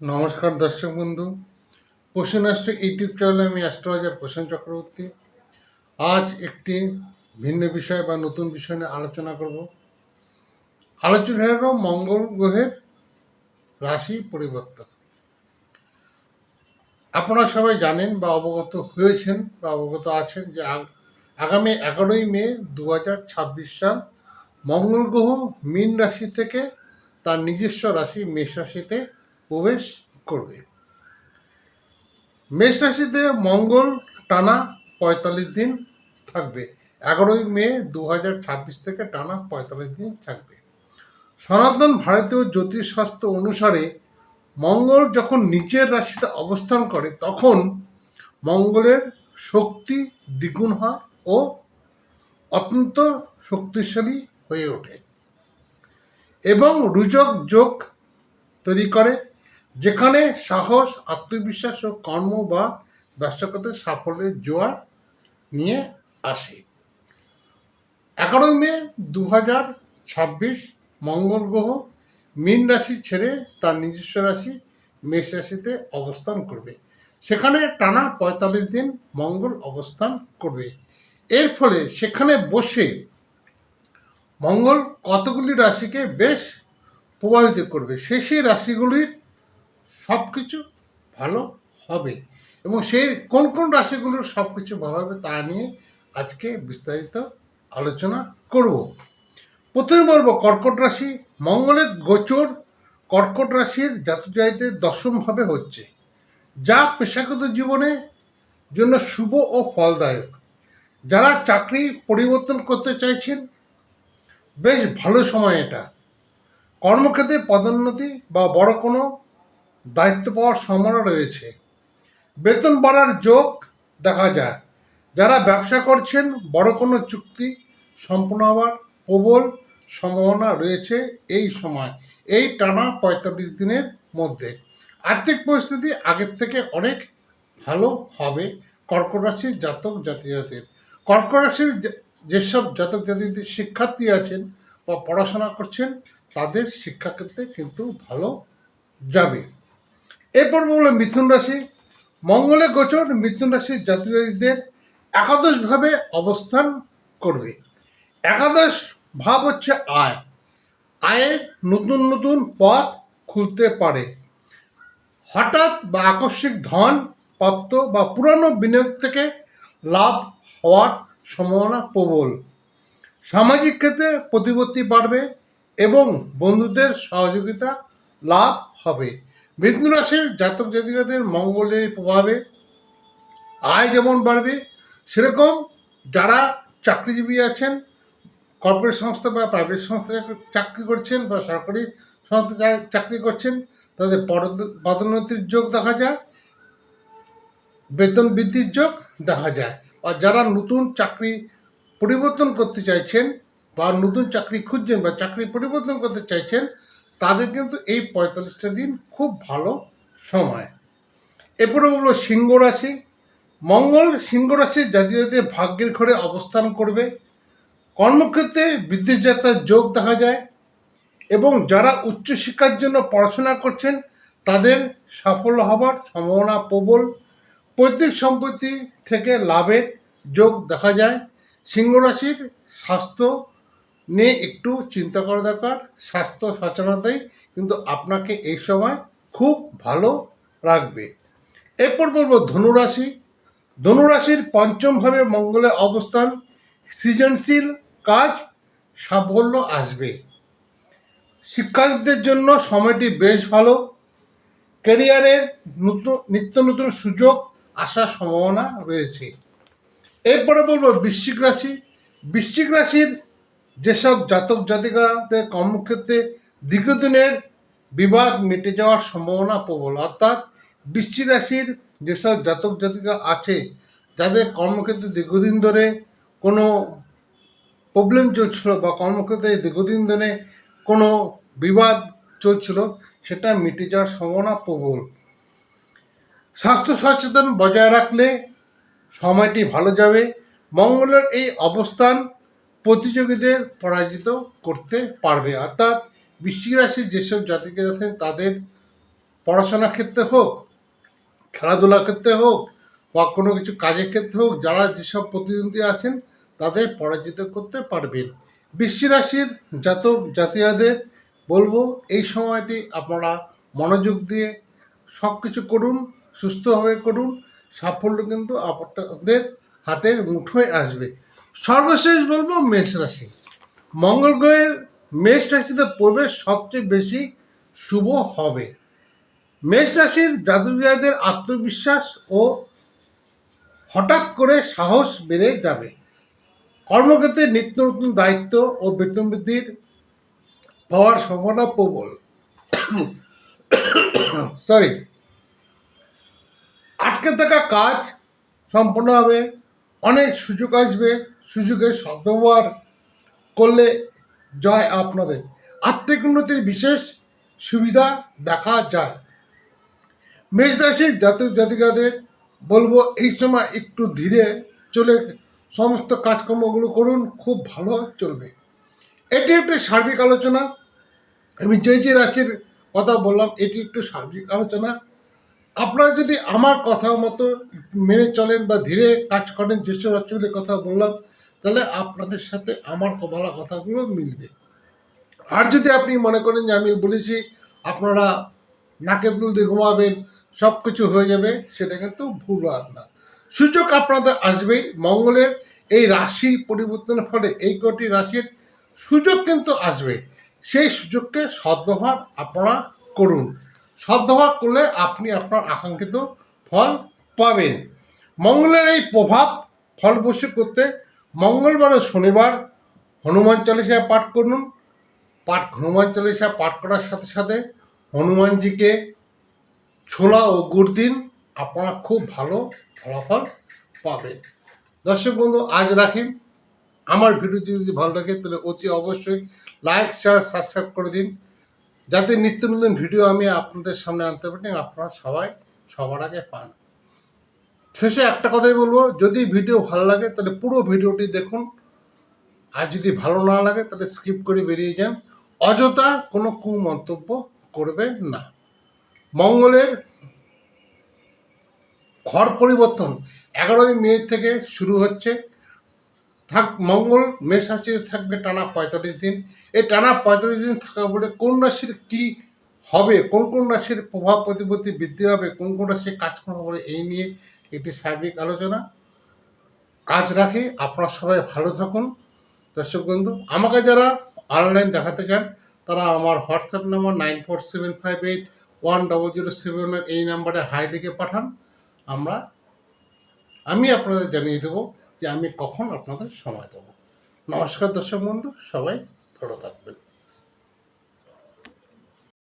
নমস্কার দর্শক বন্ধু, প্রসেনস্ট্র ইউটিউব চ্যানেলে আমি অ্যাস্ট্রোলজার প্রসেন চক্রবর্তী। আজ একটি ভিন্ন বিষয় বা নতুন বিষয় নিয়ে আলোচনা করব। আলোচনা হলো মঙ্গল গ্রহের রাশি পরিবর্তন। আপনারা সবাই জানেন বা অবগত হয়েছেন বা অবগত আছেন যে আগামী 11ই মে 2026 সাল মঙ্গল গ্রহ মীন রাশি থেকে তার নিজস্ব রাশি মেষ রাশিতে প্রবেশ করবে। মেষ রাশিতে মঙ্গল টানা 45 দিন থাকবে। 11ই মে 2026 থেকে টানা 45 দিন থাকবে। সনাতন ভারতীয় জ্যোতিষশাস্ত্র অনুসারে মঙ্গল যখন নিচের রাশিতে অবস্থান করে তখন মঙ্গলের শক্তি দ্বিগুণ হয় ও অত্যন্ত শক্তিশালী হয়ে ওঠে এবং রুজক যোগ তৈরি করে, যেখানে সাহস, আত্মবিশ্বাস ও কর্ম বা ব্যবসাগত সাফল্যের জোয়ার নিয়ে আসে। 11ই মে 2026 মঙ্গল গ্রহ মীন রাশি ছেড়ে তার নিজস্ব রাশি মেষ রাশিতে অবস্থান করবে। সেখানে টানা 45 দিন মঙ্গল অবস্থান করবে। এর ফলে সেখানে বসে মঙ্গল কতগুলি রাশিকে বেশ প্রভাবিত করবে। সেই রাশিগুলির সব কিছু ভালো হবে এবং সেই কোন কোন রাশিগুলোর সব কিছু ভালো হবে তা নিয়ে আজকে বিস্তারিত আলোচনা করব। প্রথমে বলবো কর্কট রাশি। মঙ্গলের গোচর কর্কট রাশির জাতজাতিদের দশমভাবে হচ্ছে, যা পেশাগত জীবনে জন্য শুভ ও ফলদায়ক। যারা চাকরি পরিবর্তন করতে চাইছেন, বেশ ভালো সময় এটা। কর্মক্ষেত্রে পদোন্নতি বা বড় কোনো দায়িত্ব পাওয়ার সম্ভাবনা রয়েছে। বেতন বাড়ার যোগ দেখা যায়। যারা ব্যবসা করছেন, বড় কোনো চুক্তি সম্পূর্ণ হওয়ার প্রবল সম্ভাবনা রয়েছে এই সময়, এই টানা 45 দিনের মধ্যে। আর্থিক পরিস্থিতি আগের থেকে অনেক ভালো হবে কর্কট রাশির জাতক জাতিদের। কর্কট রাশির যেসব জাতক জাতিদের শিক্ষার্থী আছেন বা পড়াশোনা করছেন, তাদের শিক্ষাক্ষেত্রে কিন্তু ভালো যাবে। এরপর বললো মিথুন রাশি। মঙ্গলের গোচর মিথুন রাশির জাতিদের একাদশভাবে অবস্থান করবে। একাদশ ভাব হচ্ছে আয়। আয়ের নতুন নতুন পথ খুলতে পারে। হঠাৎ বা আকস্মিক ধন প্রাপ্ত বা পুরানো বিনিয়োগ থেকে লাভ হওয়ার সম্ভাবনা প্রবল। সামাজিক ক্ষেত্রে প্রতিপত্তি বাড়বে এবং বন্ধুদের সহযোগিতা লাভ হবে। মিথুন রাশির জাতক জাতিকাদের মঙ্গলের প্রভাবে আয় যেমন বাড়বে, সেরকম যারা চাকরিজীবী আছেন, কর্পোরেট সংস্থা বা প্রাইভেট সংস্থায় চাকরি করছেন বা সরকারি সংস্থায় চাকরি করছেন, তাদের পদোন্নতির যোগ দেখা যায়, বেতন বৃদ্ধির যোগ দেখা যায়। আর যারা নতুন চাকরি পরিবর্তন করতে চাইছেন বা নতুন চাকরি খুঁজছেন বা চাকরি পরিবর্তন করতে চাইছেন, তাদের কিন্তু এই 45টা দিন খুব ভালো সময়। এরপরে বলবো সিংহ রাশি। মঙ্গল সিংহ রাশির জাতীয়দের ভাগ্যের ঘরে অবস্থান করবে। কর্মক্ষেত্রে বিদেশ যাত্রার যোগ দেখা যায় এবং যারা উচ্চশিক্ষার জন্য পড়াশোনা করছেন তাদের সাফল্য হবার সম্ভাবনা প্রবল। পৈতৃক সম্পত্তি থেকে লাভের যোগ দেখা যায়। সিংহ রাশির স্বাস্থ্য নিয়ে একটু চিন্তা করা দরকার। স্বাস্থ্য সচেতনতাই কিন্তু আপনাকে এই সময় খুব ভালো রাখবে। এরপর বলবো ধনুরাশি। ধনুরাশির পঞ্চমভাবে মঙ্গলের অবস্থান সৃজনশীল কাজ সাফল্য আসবে। শিক্ষার্থীদের জন্য সময়টি বেশ ভালো। ক্যারিয়ারের নিত্য নতুন সুযোগ আসার সম্ভাবনা রয়েছে। এরপরে বলবো বৃশ্চিক রাশি। বৃশ্চিক রাশির যেসব জাতক জাতিকাদের কর্মক্ষেত্রে দীর্ঘদিনের বিবাদ মিটে যাওয়ার সম্ভাবনা প্রবল। অর্থাৎ বৃশ্চিক রাশির যেসব জাতক জাতিকা আছে, যাদের কর্মক্ষেত্রে দীর্ঘদিন ধরে কোনো প্রবলেম চলছিল বা কর্মক্ষেত্রে দীর্ঘদিন ধরে কোনো বিবাদ চলছিল, সেটা মিটে যাওয়ার সম্ভাবনা প্রবল। স্বাস্থ্য সচেতন বজায় রাখলে সময়টি ভালো যাবে। মঙ্গলের এই অবস্থান প্রতিযোগীদের পরাজিত করতে পারবে। অর্থাৎ বৃশ্চিক রাশির যেসব জাতিকে আছেন তাদের পড়াশোনার ক্ষেত্রে হোক, খেলাধুলার ক্ষেত্রে হোক, বা কোনো কিছু কাজের ক্ষেত্রে হোক, যারা যেসব প্রতিদ্বন্দ্বী আছেন তাদের পরাজিত করতে পারবেন। বৃশ্চিক রাশির জাতক জাতিকাদের বলবো এই সময়টি আপনারা মনোযোগ দিয়ে সব কিছু করুন, সুস্থভাবে করুন, সাফল্য কিন্তু আপনাদের হাতের মুঠোয় আসবে। সর্বশেষ বলবো মেষ রাশি। মঙ্গল গ্রহের মেষ রাশিতে প্রবেশ সবচেয়ে বেশি শুভ হবে। মেষ রাশির জাতকদের আত্মবিশ্বাস ও হঠাৎ করে সাহস বেড়ে যাবে। কর্মক্ষেত্রে নিত্য নতুন দায়িত্ব ও বেতন বৃদ্ধির পাওয়ার সম্ভাবনা প্রবল। সরি, আটকে থাকা কাজ সম্পূর্ণ হবে, অনেক সুযোগ আসবে, সুযোগের সদ্ব্যবহার করলে জয় আপনাদের। আর্থিক উন্নতির বিশেষ সুবিধা দেখা যায়। মেষ রাশির জাতক জাতিকাদের বলবো এই সময় একটু ধীরে চলে সমস্ত কাজকর্মগুলো করুন, খুব ভালো চলবে। এটি একটি সার্বিক আলোচনা। আমি যে রাশির কথা বললাম এটি একটু সার্বিক আলোচনা। আপনারা যদি আমার কথা মতো মেনে চলেন বা ধীরে কাজ করেন, যেসব রাশিগুলির কথা বললাম, তাহলে আপনাদের সাথে আমার বলা কথাগুলো মিলবে। আর যদি আপনি মনে করেন যে আমি বলেছি আপনারা নাকের দুল দিয়ে ঘুমাবেন, সব কিছু হয়ে যাবে, সেটা কিন্তু ভুল ভাবনা। সুযোগ আপনাদের আসবেই। মঙ্গলের এই রাশি পরিবর্তনের ফলে এই কটি রাশির সুযোগ কিন্তু আসবে। সেই সুযোগকে সদ্ব্যবহার আপনারা করুন। সদ্ব্যবহার করলে আপনি আপনার আকাঙ্ক্ষিত ফল পাবেন। মঙ্গলের এই প্রভাব ফলপ্রসূ করতে মঙ্গলবার ও শনিবার হনুমান চালিসা পাঠ করুন। হনুমান চালিসা পাঠ করার সাথে সাথে হনুমানজিকে ছোলা ও গুড় দিন, আপনারা খুব ভালো ফলাফল পাবেন। দর্শক বন্ধু, আজ রাখি। আমার ভিডিওটি যদি ভালো লাগে তাহলে অতি অবশ্যই লাইক শেয়ার সাবস্ক্রাইব করে দিন, যাতে নিত্য নতুন ভিডিও আমি আপনাদের সামনে আনতে পারি, আপনারা সবাই সবার আগে পান। শেষে একটা কথাই বলবো, যদি ভিডিও ভালো লাগে তাহলে পুরো ভিডিওটি দেখুন, আর যদি ভালো না লাগে তাহলে স্কিপ করে বেরিয়ে যান। অযথা কোনো কুমন্তব্য করবেন না। মঙ্গলের ঘর পরিবর্তন 11ই মে থেকে শুরু হচ্ছে। মঙ্গল মেষ রাশিতে থাকবে টানা 45 দিন। এই টানা 45 দিন থাকার পরে কোন রাশির কী হবে, কোন কোন রাশির প্রভাব প্রতিপত্তি বৃদ্ধি হবে, কোন কোন রাশির কাজকর্ম হবে, এই নিয়ে একটি সার্বিক আলোচনা আজ রাখি। আপনারা সবাই ভালো থাকুন। দর্শক বন্ধু, আমাকে যারা অনলাইন দেখাতে চান তারা আমার হোয়াটসঅ্যাপ নম্বর 9475810071 এই নাম্বারে হাই লিখে পাঠান। আমি আপনাদের জানিয়ে দেবো যে আমি কখন আপনাদের সময় দেবো। নমস্কার দর্শক বন্ধু, সবাই ভালো থাকবেন।